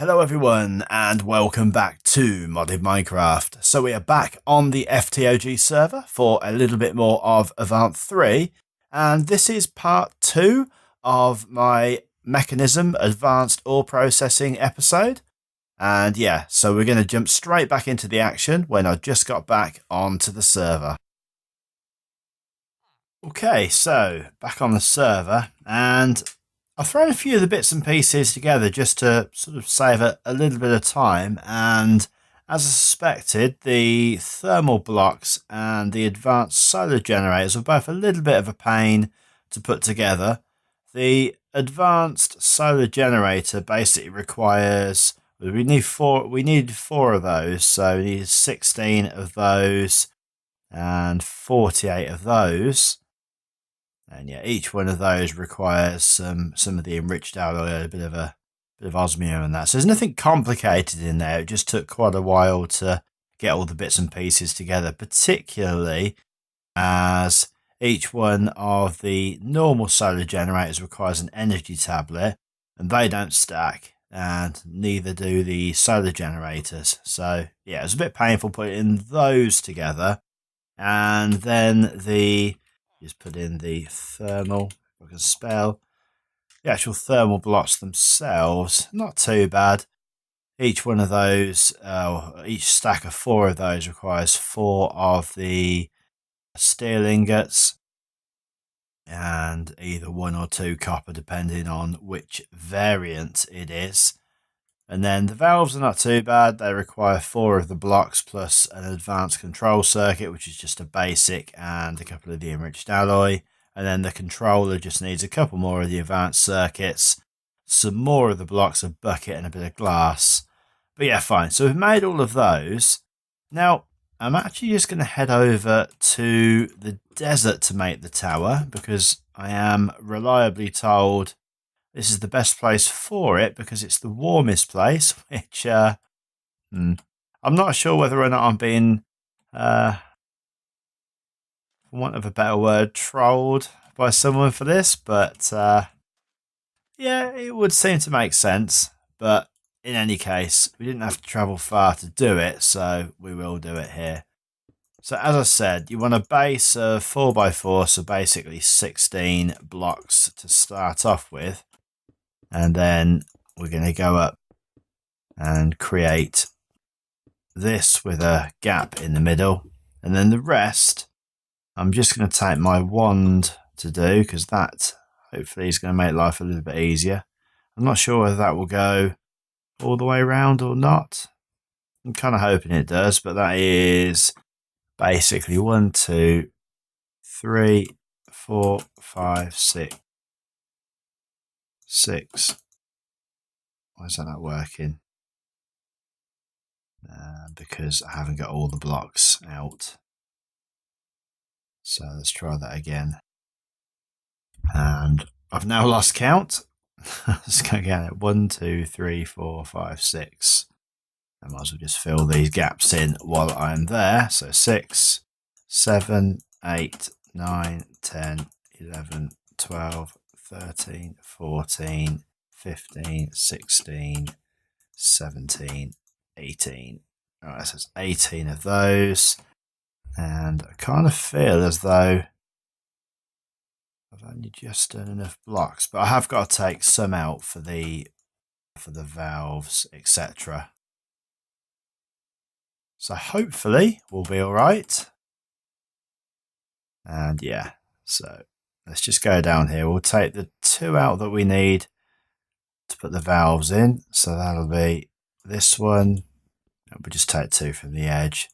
Hello everyone and welcome back to Modded Minecraft. So we are back on the FTOG server for a little bit more of Avant 3, and this is part 2 of my Mekanism advanced ore processing episode. And yeah, so we're going to jump straight back into the action when I just got back onto the server. Okay, so back on the server, and I've thrown a few of the bits and pieces together just to sort of save a little bit of time, and as I suspected, the thermal blocks and the advanced solar generators were both a little bit of a pain to put together. The advanced solar generator basically requires, we need four of those, so we need 16 of those and 48 of those. And yeah, each one of those requires some of the enriched alloy, a bit of osmium and that. So there's nothing complicated in there. It just took quite a while to get all the bits and pieces together, particularly as each one of the normal solar generators requires an energy tablet, and they don't stack, and neither do the solar generators. So yeah, it was a bit painful putting those together. And then just put in the thermal, if I can spell. The actual thermal blocks themselves, not too bad. Each one of those, each stack of 4 of those requires 4 of the steel ingots and either 1 or 2 copper, depending on which variant it is. And then the valves are not too bad. They require 4 of the blocks plus an advanced control circuit, which is just a basic, and a couple of the enriched alloy. And then the controller just needs a couple more of the advanced circuits, some more of the blocks, a bucket, and a bit of glass. But yeah, fine. So we've made all of those. Now, I'm actually just going to head over to the desert to make the tower, because I am reliably told this is the best place for it because it's the warmest place, which I'm not sure whether or not I'm being, for want of a better word, trolled by someone for this, but yeah, it would seem to make sense. But in any case, we didn't have to travel far to do it, so we will do it here. So as I said, you want a base of 4x4, so basically 16 blocks to start off with. And then we're going to go up and create this with a gap in the middle. And then the rest, I'm just going to take my wand to do, because that hopefully is going to make life a little bit easier. I'm not sure whether that will go all the way around or not. I'm kind of hoping it does, but that is basically 1, 2, 3, 4, 5, 6. Why is that not working? Because I haven't got all the blocks out. So let's try that again. And I've now lost count. Let's go again at 1, 2, 3, 4, 5, 6. I might as well just fill these gaps in while I'm there. So 6, 7, 8, 9, 10, 11, 12, 13, 14, 15, 16, 17, 18. Alright, so it's 18 of those. And I kind of feel as though I've only just done enough blocks, but I have got to take some out for the valves, etc. So hopefully we'll be all right. And yeah, so let's just go down here. We'll take the 2 out that we need to put the valves in. So that'll be this one. We'll just take 2 from the edge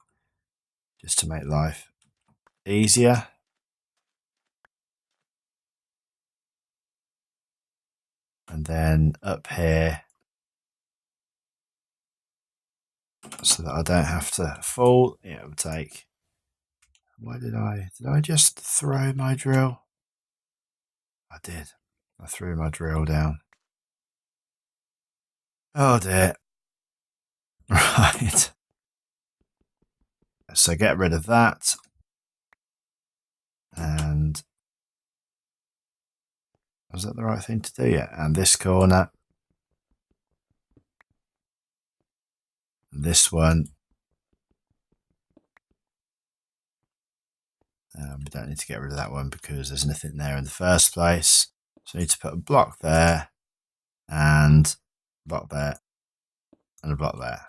just to make life easier. And then up here, so that I don't have to fall. Yeah, we'll take. Why did I just throw my drill? I did. I threw my drill down. Oh dear. Right. So get rid of that. And was that the right thing to do? Yeah. And this corner. This one. We don't need to get rid of that one because there's nothing there in the first place. So we need to put a block there, and a block there, and a block there.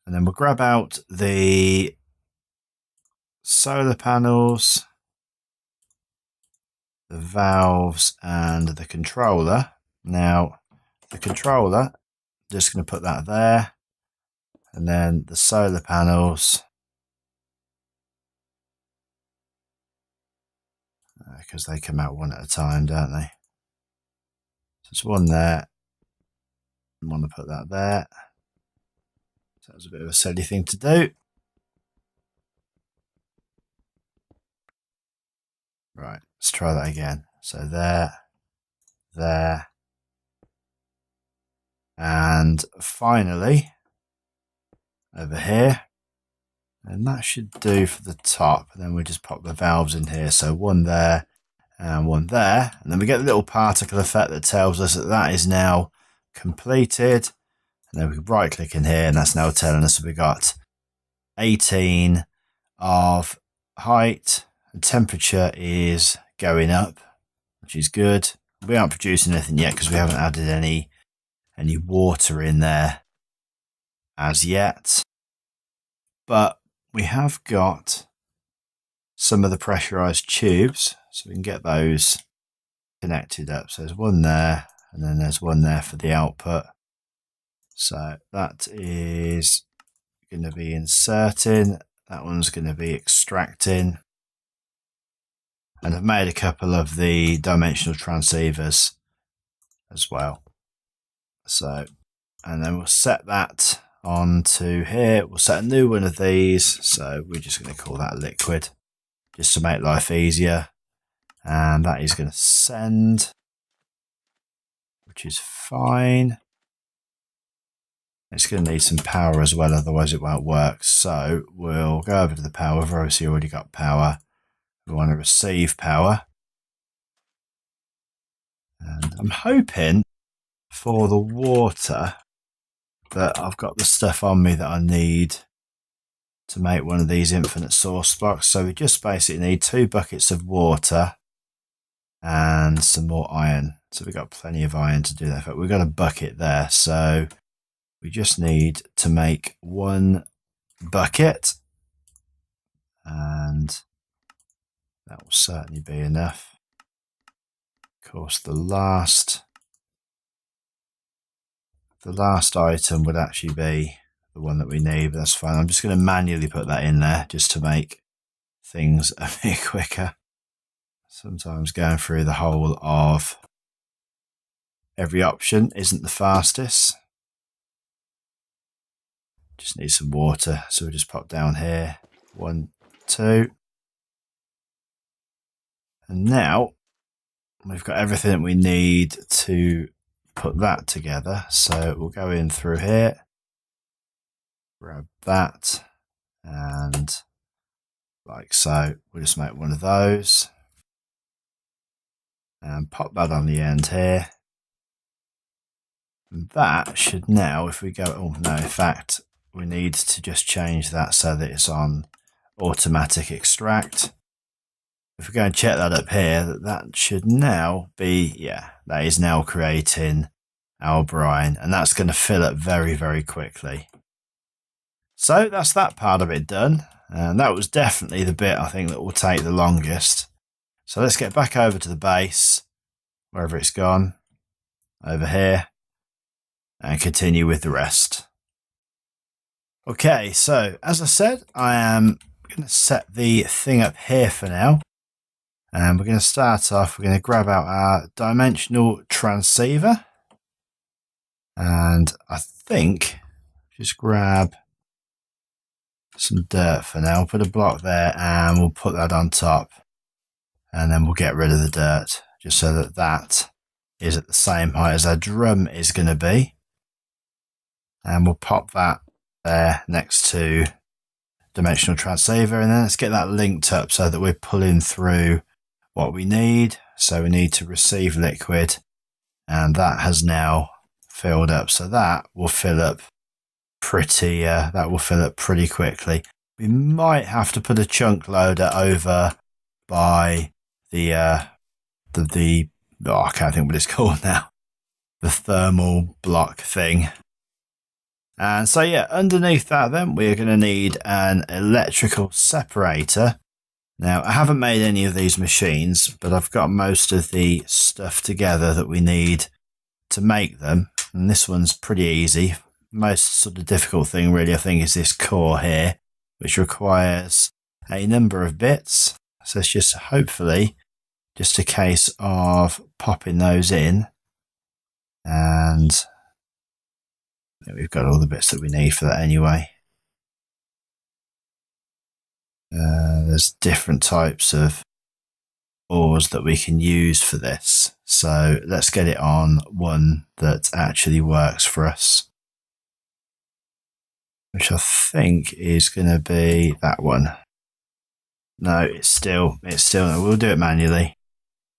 And then we'll grab out the solar panels, the valves, and the controller. Now, the controller, just going to put that there, and then the solar panels, because they come out one at a time, don't they? So there's one there. I want to put that there. So that was a bit of a silly thing to do. Right, let's try that again. So there, there, and finally over here. And that should do for the top. And then we just pop the valves in here. So one there and one there. And then we get the little particle effect that tells us that that is now completed. And then we can right click in here, and that's now telling us that we got 18 of height. The temperature is going up, which is good. We aren't producing anything yet because we haven't added any water in there as yet. But we have got some of the pressurized tubes, so we can get those connected up. So there's one there, and then there's one there for the output. So that is going to be inserting. That one's going to be extracting. And I've made a couple of the dimensional transceivers as well. So, and then we'll set that onto here. We'll set a new one of these. So we're just going to call that liquid, just to make life easier. And that is going to send, which is fine. It's going to need some power as well, otherwise it won't work. So we'll go over to the power. We've obviously already got power. We want to receive power. And I'm hoping for the water that I've got the stuff on me that I need to make one of these infinite source blocks. So we just basically need 2 buckets of water and some more iron. So we've got plenty of iron to do that. But we've got a bucket there. So we just need to make 1 bucket, and that will certainly be enough. Of course, the last item would actually be the one that we need, but that's fine. I'm just going to manually put that in there just to make things a bit quicker. Sometimes going through the whole of every option isn't the fastest. Just need some water, so we'll just pop down here. 1, 2. And now we've got everything we need to put that together. So we'll go in through here, grab that, and like so, we'll just make one of those and pop that on the end here. And that should now, if we go, oh no, in fact, we need to just change that so that it's on automatic extract. If we go and check that up here, that should now be, yeah, that is now creating our brine, and that's going to fill up very, very quickly. So that's that part of it done, and that was definitely the bit I think that will take the longest. So let's get back over to the base, wherever it's gone, over here, and continue with the rest. Okay, so as I said, I am going to set the thing up here for now. And we're going to start off, we're going to grab out our dimensional transceiver. And I think, just grab some dirt for now, put a block there, and we'll put that on top. And then we'll get rid of the dirt, just so that that is at the same height as our drum is going to be. And we'll pop that there next to dimensional transceiver, and then let's get that linked up so that we're pulling through what we need. So we need to receive liquid, and that has now filled up, so that will fill up pretty, that will fill up pretty quickly. We might have to put a chunk loader over by the I can't think what it's called now. The thermal block thing. And so yeah, underneath that then we're going to need an electrical separator. Now I haven't made any of these machines, but I've got most of the stuff together that we need to make them. And this one's pretty easy. Most sort of difficult thing really I think is this core here, which requires a number of bits. So it's just hopefully just a case of popping those in, and we've got all the bits that we need for that anyway. There's different types of ores that we can use for this. So let's get it on one that actually works for us, which I think is going to be that one. No, it's still, no, we'll do it manually.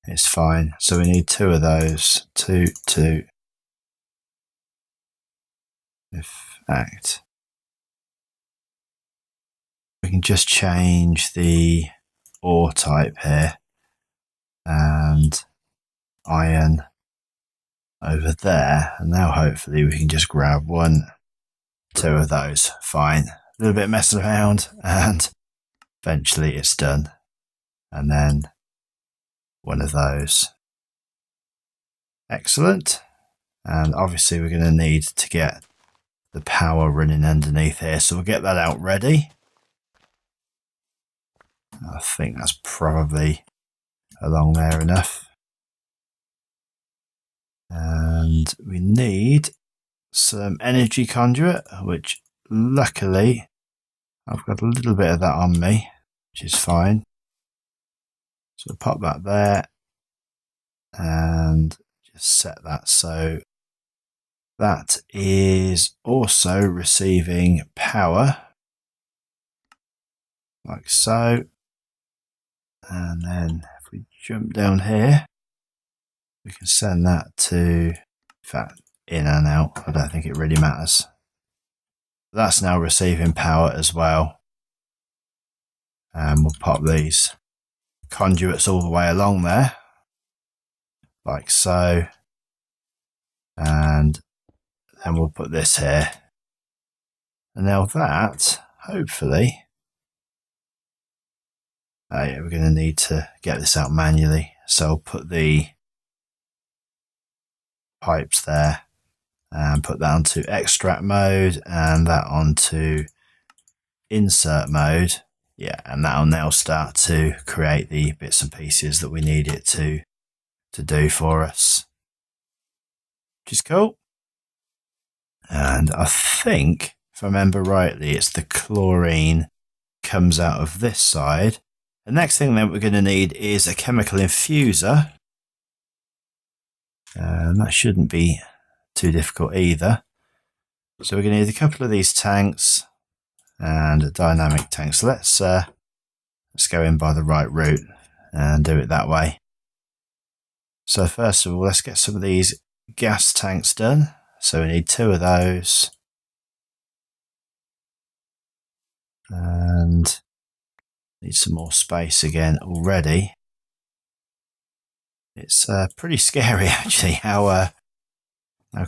It's fine. So we need 2 of those. 2. Act. We can just change the ore type here and iron over there, and now hopefully we can just grab 1, 2 of those. Fine. A little bit messing around and eventually it's done. And then 1 of those. Excellent. And obviously we're going to need to get the power running underneath here, so we'll get that out ready. I think that's probably along there enough. And we need some energy conduit, which luckily I've got a little bit of that on me, which is fine. So pop that there and just set that so that is also receiving power, like so. And then if we jump down here, we can send that to, in fact, in and out. I don't think it really matters. That's now receiving power as well. And we'll pop these conduits all the way along there, like so. And then we'll put this here. And now that, hopefully, yeah, we're going to need to get this out manually. So I'll put the pipes there and put that onto extract mode and that onto insert mode. Yeah, and that'll now start to create the bits and pieces that we need it to do for us, which is cool. And I think, if I remember rightly, it's the chlorine comes out of this side. The next thing that we're going to need is a chemical infuser. And that shouldn't be too difficult either. So we're going to need a couple of these tanks and a dynamic tank. So let's go in by the right route and do it that way. So first of all, let's get some of these gas tanks done. So we need 2 of those. And need some more space again already. It's pretty scary actually how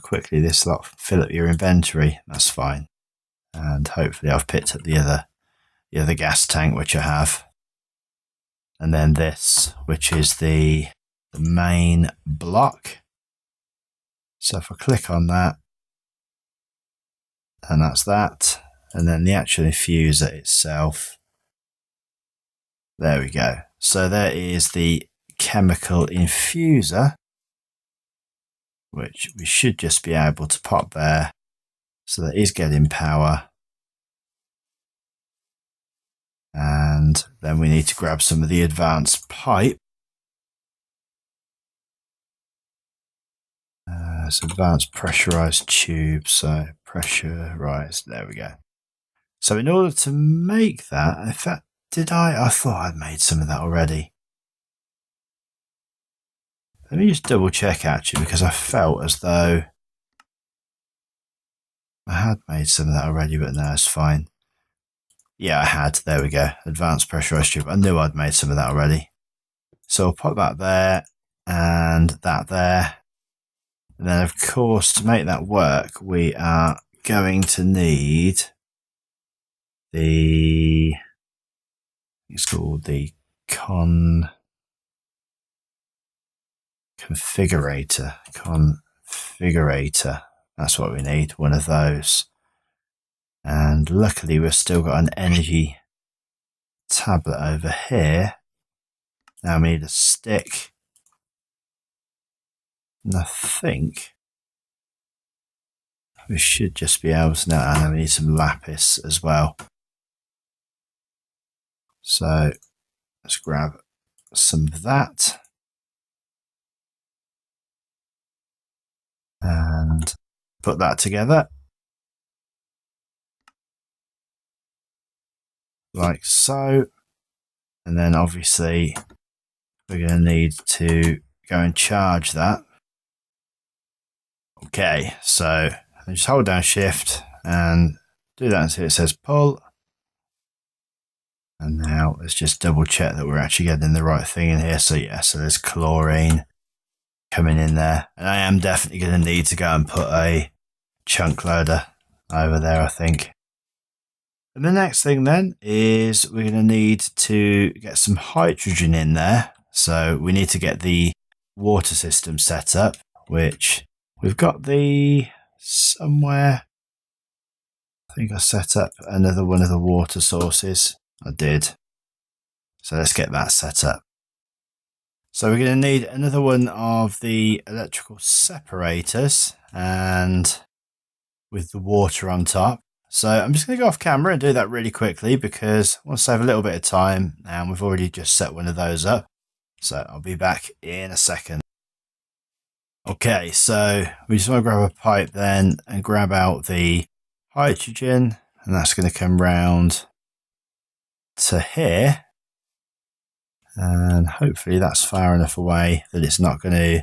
quickly this lot fill up your inventory. That's fine. And hopefully I've picked up the other gas tank, which I have. And then this, which is the main block. So if I click on that, and that's that. And then the actual infuser itself. There we go. So there is the chemical infuser, which we should just be able to pop there. So that is getting power. And then we need to grab some of the advanced pipe. It's advanced pressurized tube. So pressurized, there we go. So in order to make that, in fact, I thought I'd made some of that already. Let me just double check actually, because I felt as though I had made some of that already, but no, it's fine. Yeah, I had. There we go. Advanced pressurized tube. I knew I'd made some of that already. So I'll put that there and that there. And then, of course, to make that work, we are going to need it's called the configurator. That's what we need, one of those. And luckily we've still got an energy tablet over here. Now we need a stick. And I think we should just be able to now, and we need some lapis as well. So let's grab some of that. And put that together. Like so. And then obviously we're going to need to go and charge that. Okay, so just hold down shift and do that until it says pull. And now let's just double check that we're actually getting the right thing in here. So yeah, so there's chlorine coming in there. And I am definitely going to need to go and put a chunk loader over there, I think. And the next thing then is we're going to need to get some hydrogen in there. So we need to get the water system set up, which we've got somewhere. I think I set up another one of the water sources. I did. So let's get that set up. So we're going to need another one of the electrical separators and with the water on top. So I'm just going to go off camera and do that really quickly because I want to save a little bit of time and we've already just set one of those up. So I'll be back in a second. Okay, so we just want to grab a pipe then and grab out the hydrogen, and that's going to come round to here. And hopefully that's far enough away that it's not going to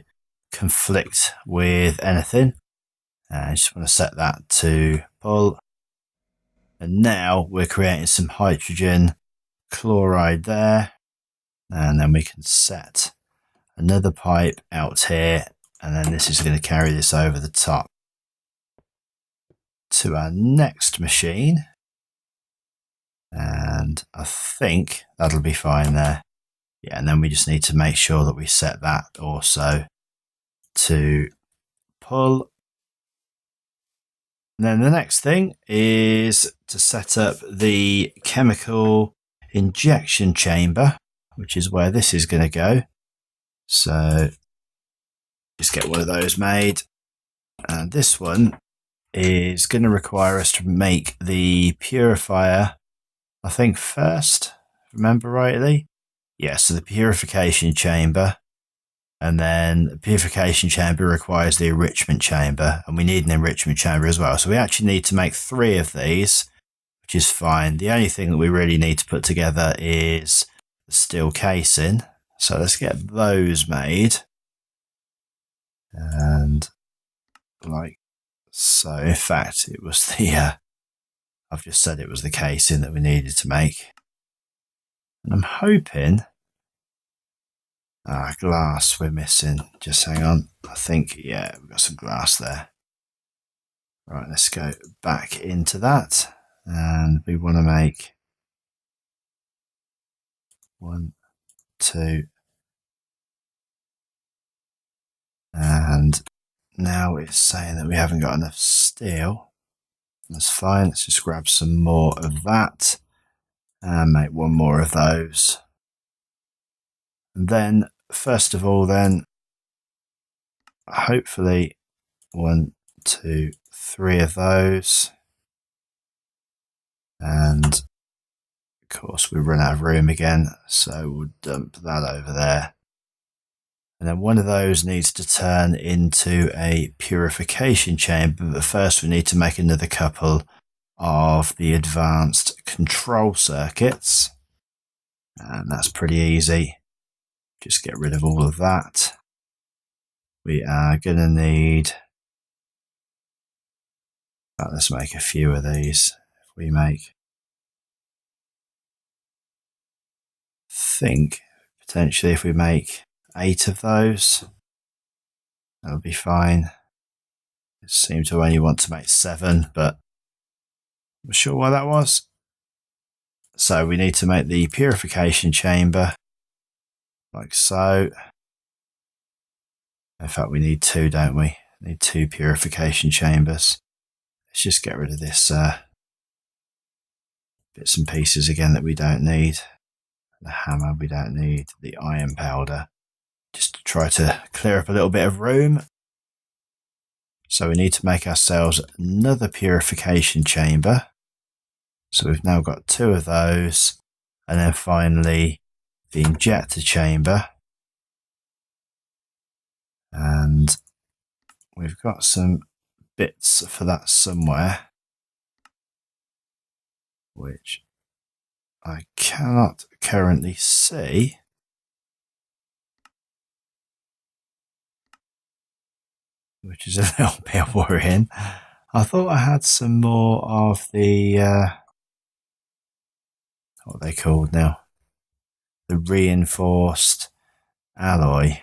conflict with anything. And I just want to set that to pull. And now we're creating some hydrogen chloride there. And then we can set another pipe out here. And then this is going to carry this over the top to our next machine. And I think that'll be fine there. Yeah, and then we just need to make sure that we set that also to pull. And then the next thing is to set up the chemical injection chamber, which is where this is going to go. So just get one of those made. And this one is going to require us to make the purifier, I think first, remember rightly. Yeah, so the purification chamber. And then the purification chamber requires the enrichment chamber, and we need an enrichment chamber as well. So we actually need to make 3 of these, which is fine. The only thing that we really need to put together is the steel casing. So let's get those made. And like so, in fact, it was the, I've just said it was the casing that we needed to make. And I'm hoping, glass we're missing. Just hang on. I think, yeah, we've got some glass there. Right, let's go back into that. And we want to make 1, 2. And now it's saying that we haven't got enough steel. That's fine. Let's just grab some more of that and make 1 more of those. And then, first of all, then, hopefully 1, 2, 3 of those. And of course we run out of room again, so we'll dump that over there. And then one of those needs to turn into a purification chamber, but first we need to make another couple of the advanced control circuits. And that's pretty easy. Just get rid of all of that. We are going to need But let's make a few of these. If we make, think potentially if we make 8 of those, that'll be fine. It seemed to only want to make 7, but I'm not sure why that was. So we need to make the purification chamber like so. In fact, we need 2, don't we? We need 2 purification chambers. Let's just get rid of this bits and pieces again that we don't need. The hammer we don't need. The iron powder. Just to try to clear up a little bit of room. So we need to make ourselves another purification chamber. So we've now got 2 of those. And then finally the injector chamber. And we've got some bits for that somewhere, which I cannot currently see. Which is a little bit worrying. I thought I had some more of the, what are they called now? The reinforced alloy.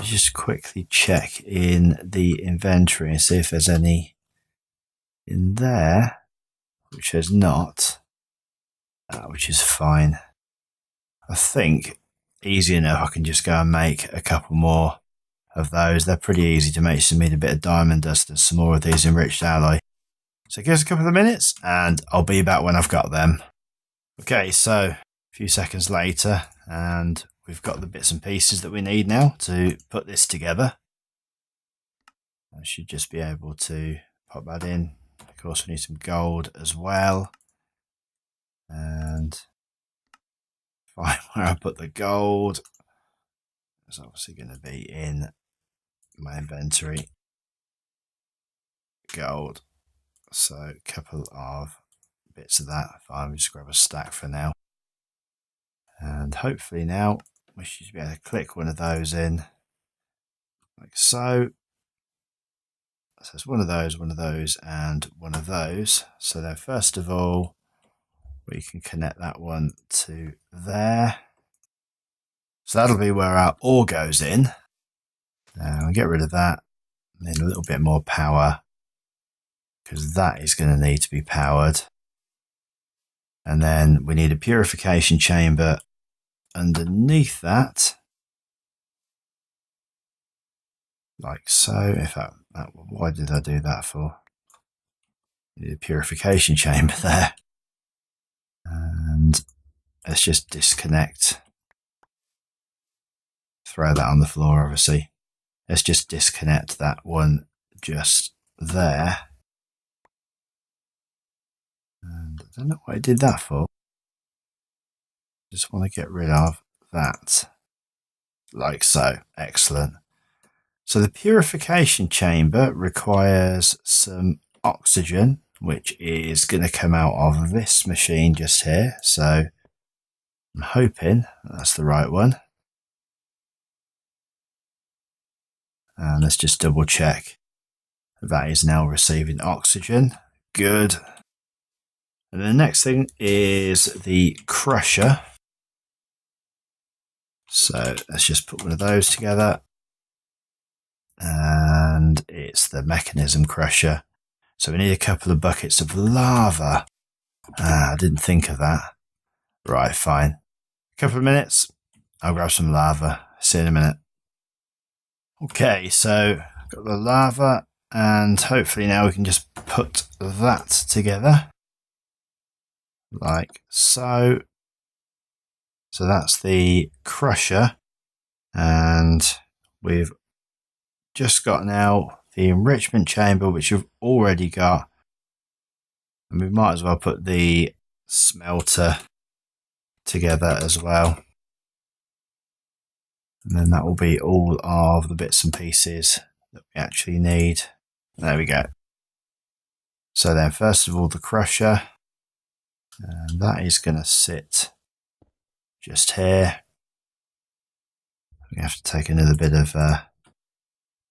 Just quickly check in the inventory and see if there's any in there, which there's not, which is fine. I think easy enough. I can just go and make a couple more of those. They're pretty easy to make. Just need a bit of diamond dust and some more of these enriched alloy. So give us a couple of minutes and I'll be back when I've got them. Okay, so a few seconds later and we've got the bits and pieces that we need now to put this together. I should just be able to pop that in. Of course, we need some gold as well. And find where I put the gold. It's obviously going to be in my inventory. Gold. So a couple of bits of that. Fine, we'll just grab a stack for now. And hopefully now we should be able to click one of those in, like so. So it's one of those, and one of those. So then first of all, we can connect that one to there. So that'll be where our ore goes in. We'll get rid of that. Need a little bit more power, because that is going to need to be powered. And then we need a purification chamber underneath that. Like so. In fact, why did I do that for? Need a purification chamber there. And let's just disconnect. Throw that on the floor, obviously. Let's just disconnect that one just there. And I don't know what I did that for. Just want to get rid of that. Like so. Excellent. So the purification chamber requires some oxygen, which is going to come out of this machine just here. So I'm hoping that's the right one. And let's just double check. That is now receiving oxygen. Good. And the next thing is the crusher. So let's just put one of those together. And it's the mechanism crusher. So we need a couple of buckets of lava. I didn't think of that. Right, fine. A couple of minutes. I'll grab some lava. See you in a minute. Okay, so got the lava, and hopefully now we can just put that together. Like so. So that's the crusher, and we've just got now the enrichment chamber, which we've already got, and we might as well put the smelter together as well, and then that will be all of the bits and pieces that we actually need. There we go. So then first of all the crusher, and that is going to sit just here. We have to take another bit of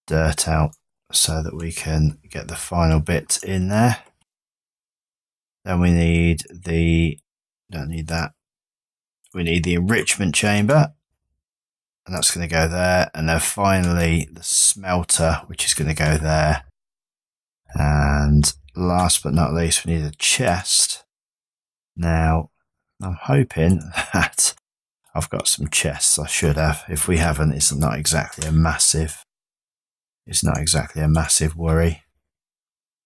dirt out so that we can get the final bit in there. Then we need don't need that. We need the enrichment chamber, and that's going to go there. And then finally the smelter, which is going to go there. And last but not least, we need a chest. Now, I'm hoping that I've got some chests. I should have. If we haven't, it's not exactly a massive worry.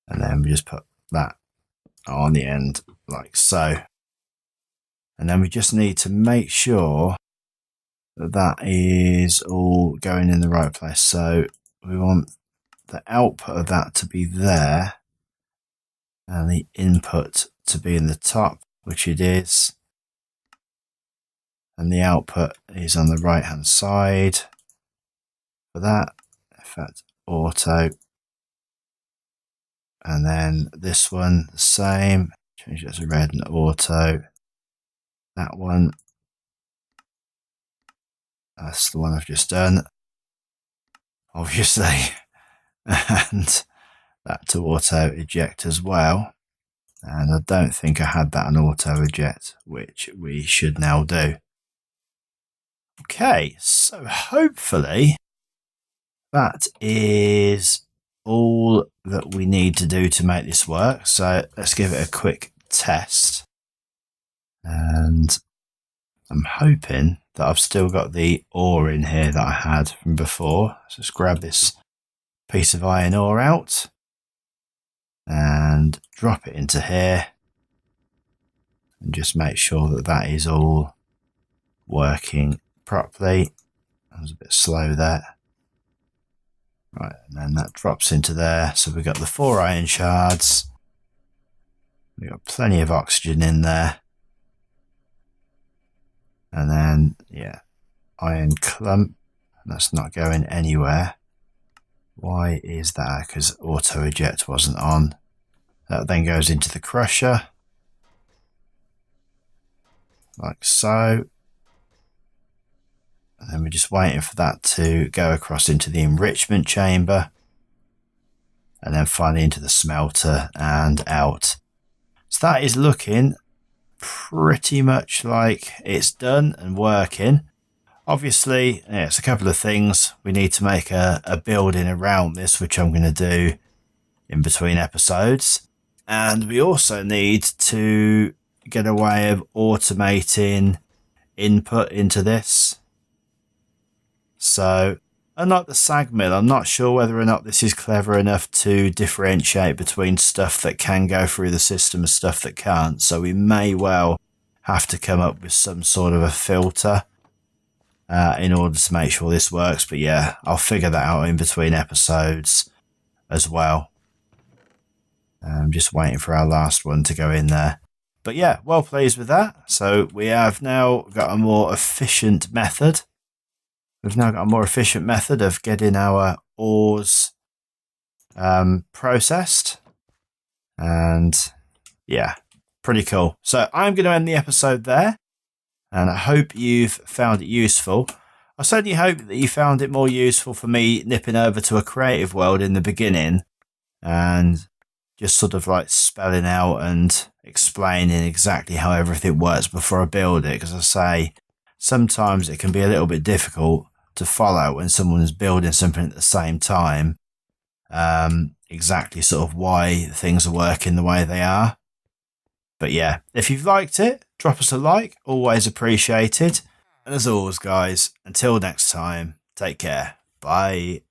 And then we just put that on the end like so. And then we just need to make sure that that is all going in the right place. So we want the output of that to be there and the input to be in the top, which it is. And the output is on the right hand side for that. Effect auto. And then this one, the same. Change it to red and auto. That one. That's the one I've just done. Obviously. And that to auto eject as well. And I don't think I had that on auto eject, which we should now do. Okay, so hopefully that is all that we need to do to make this work. So let's give it a quick test. And I'm hoping that I've still got the ore in here that I had from before. So let's grab this piece of iron ore out and drop it into here. And just make sure that that is all working properly. I was a bit slow there. Right, and then that drops into there. So we've got the 4 iron shards. We've got plenty of oxygen in there. And then, yeah, iron clump. That's not going anywhere. Why is that? Because auto eject wasn't on. That then goes into the crusher. Like so. And then we're just waiting for that to go across into the enrichment chamber. And then finally into the smelter and out. So that is looking pretty much like it's done and working. Obviously, yeah, it's a couple of things. We need to make a building around this, which I'm going to do in between episodes. And we also need to get a way of automating input into this. So, unlike the sag mill, I'm not sure whether or not this is clever enough to differentiate between stuff that can go through the system and stuff that can't. So we may well have to come up with some sort of a filter in order to make sure this works. But yeah, I'll figure that out in between episodes as well. I'm just waiting for our last one to go in there. But yeah, well pleased with that. So we have now got a more efficient method. We've now got a more efficient method of getting our ores processed. And yeah, pretty cool. So I'm going to end the episode there. And I hope you've found it useful. I certainly hope that you found it more useful for me nipping over to a creative world in the beginning. And just sort of like spelling out and explaining exactly how everything works before I build it. Because I say, sometimes it can be a little bit difficult to follow when someone is building something at the same time. Exactly sort of why things are working the way they are. But yeah, if you've liked it, drop us a like, always appreciated. And as always, guys, until next time, take care. Bye.